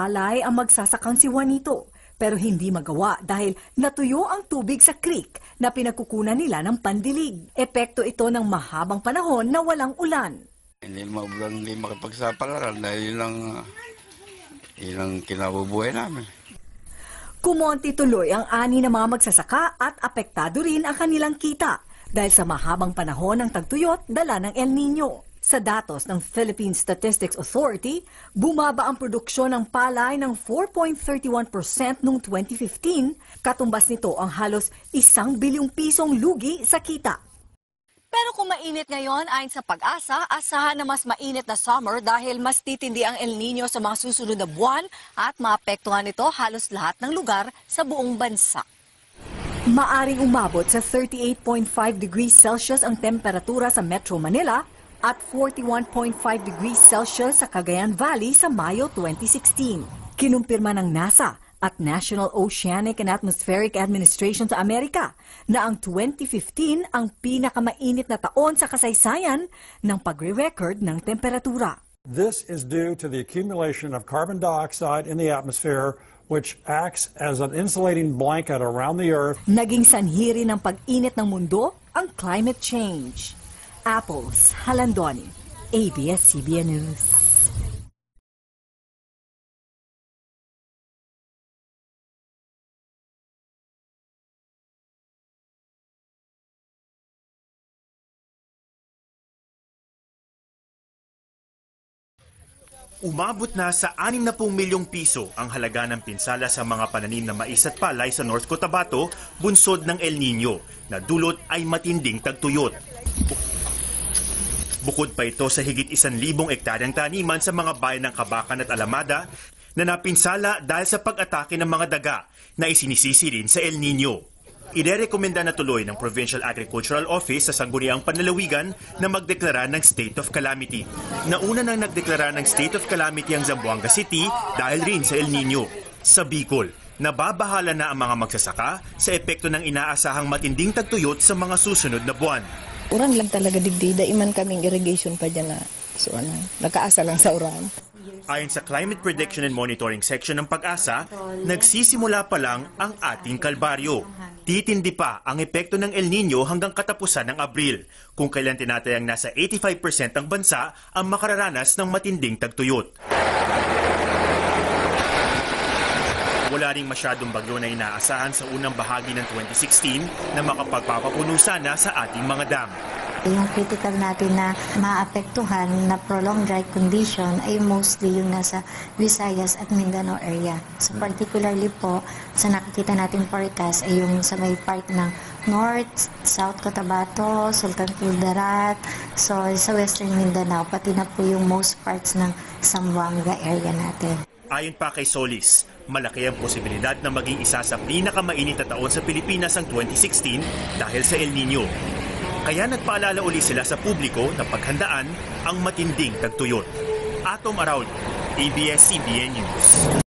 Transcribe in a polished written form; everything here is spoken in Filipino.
palay ang magsasakang si Juanito, pero hindi magawa dahil natuyo ang tubig sa creek na pinagkukunan nila ng pandilig. Epekto ito ng mahabang panahon na walang ulan. Hindi maulan, hindi makipagsapalaran dahil ilang kinabubuhay namin. Kumonti tuloy ang ani ng mga magsasaka at apektado rin ang kanilang kita dahil sa mahabang panahon ng tagtuyot dala ng El Nino. Sa datos ng Philippine Statistics Authority, bumaba ang produksyon ng palay ng 4.31% noong 2015, katumbas nito ang halos 1 bilyong pisong lugi sa kita. Pero kung mainit ngayon, ayon sa Pag-asa, asahan na mas mainit na summer dahil mas titindi ang El Nino sa mga susunod na buwan at maapektuhan nito halos lahat ng lugar sa buong bansa. Maaring umabot sa 38.5 degrees Celsius ang temperatura sa Metro Manila at 41.5 degrees Celsius sa Cagayan Valley sa Mayo 2016. Kinumpirma ng NASA at National Oceanic and Atmospheric Administration sa Amerika na ang 2015 ang pinakamainit na taon sa kasaysayan ng pagre-record ng temperatura. This is due to the accumulation of carbon dioxide in the atmosphere, which acts as an insulating blanket around the Earth. Naging sanhi rin ng pag-init ng mundo ang climate change. Apples Halandoni, ABS-CBN News. Umabot na sa 60 milyong piso ang halaga ng pinsala sa mga pananim na mais at palay sa North Cotabato, bunsod ng El Nino, na dulot ay matinding tagtuyot. Bukod pa ito sa higit 1,000 ektaryang taniman sa mga bayan ng Kabakan at Alamada na napinsala dahil sa pag-atake ng mga daga na isinisisi rin sa El Nino. Irerekomenda na tuloy ng Provincial Agricultural Office sa Sangguniang Panlalawigan na magdeklara ng State of Calamity. Nauna nang nagdeklara ng State of Calamity ang Zamboanga City dahil rin sa El Nino. Sa Bicol, nababahala na ang mga magsasaka sa epekto ng inaasahang matinding tagtuyot sa mga susunod na buwan. Uran lang talaga digdida, iman kaming irrigation pa dyan na, so nakaasa lang sa uran. Ayon sa Climate Prediction and Monitoring section ng Pag-asa, nagsisimula pa lang ang ating kalbaryo. Titindi pa ang epekto ng El Nino hanggang katapusan ng Abril, kung kailan tinatayang nasa 85% ng bansa ang makararanas ng matinding tagtuyot. Wala ring masyadong bagyo na inaasahan sa unang bahagi ng 2016 na makapagpapapuno sana sa ating mga dam. Yung critical natin na maapektuhan na prolonged dry condition ay mostly yung nasa Visayas at Mindanao area. So particularly po, sa nakikita natin forecast ay yung sa may part ng North, South Cotabato, Sultan Kudarat, so sa Western Mindanao, pati na po yung most parts ng Zamboanga area natin. Ayon pa kay Solis, malaki ang posibilidad na maging isa sa pinakamainit na taon sa Pilipinas ang 2016 dahil sa El Nino. Kaya nagpaalala uli sila sa publiko na paghandaan ang matinding tagtuyot. Atom Araulio, ABS-CBN News.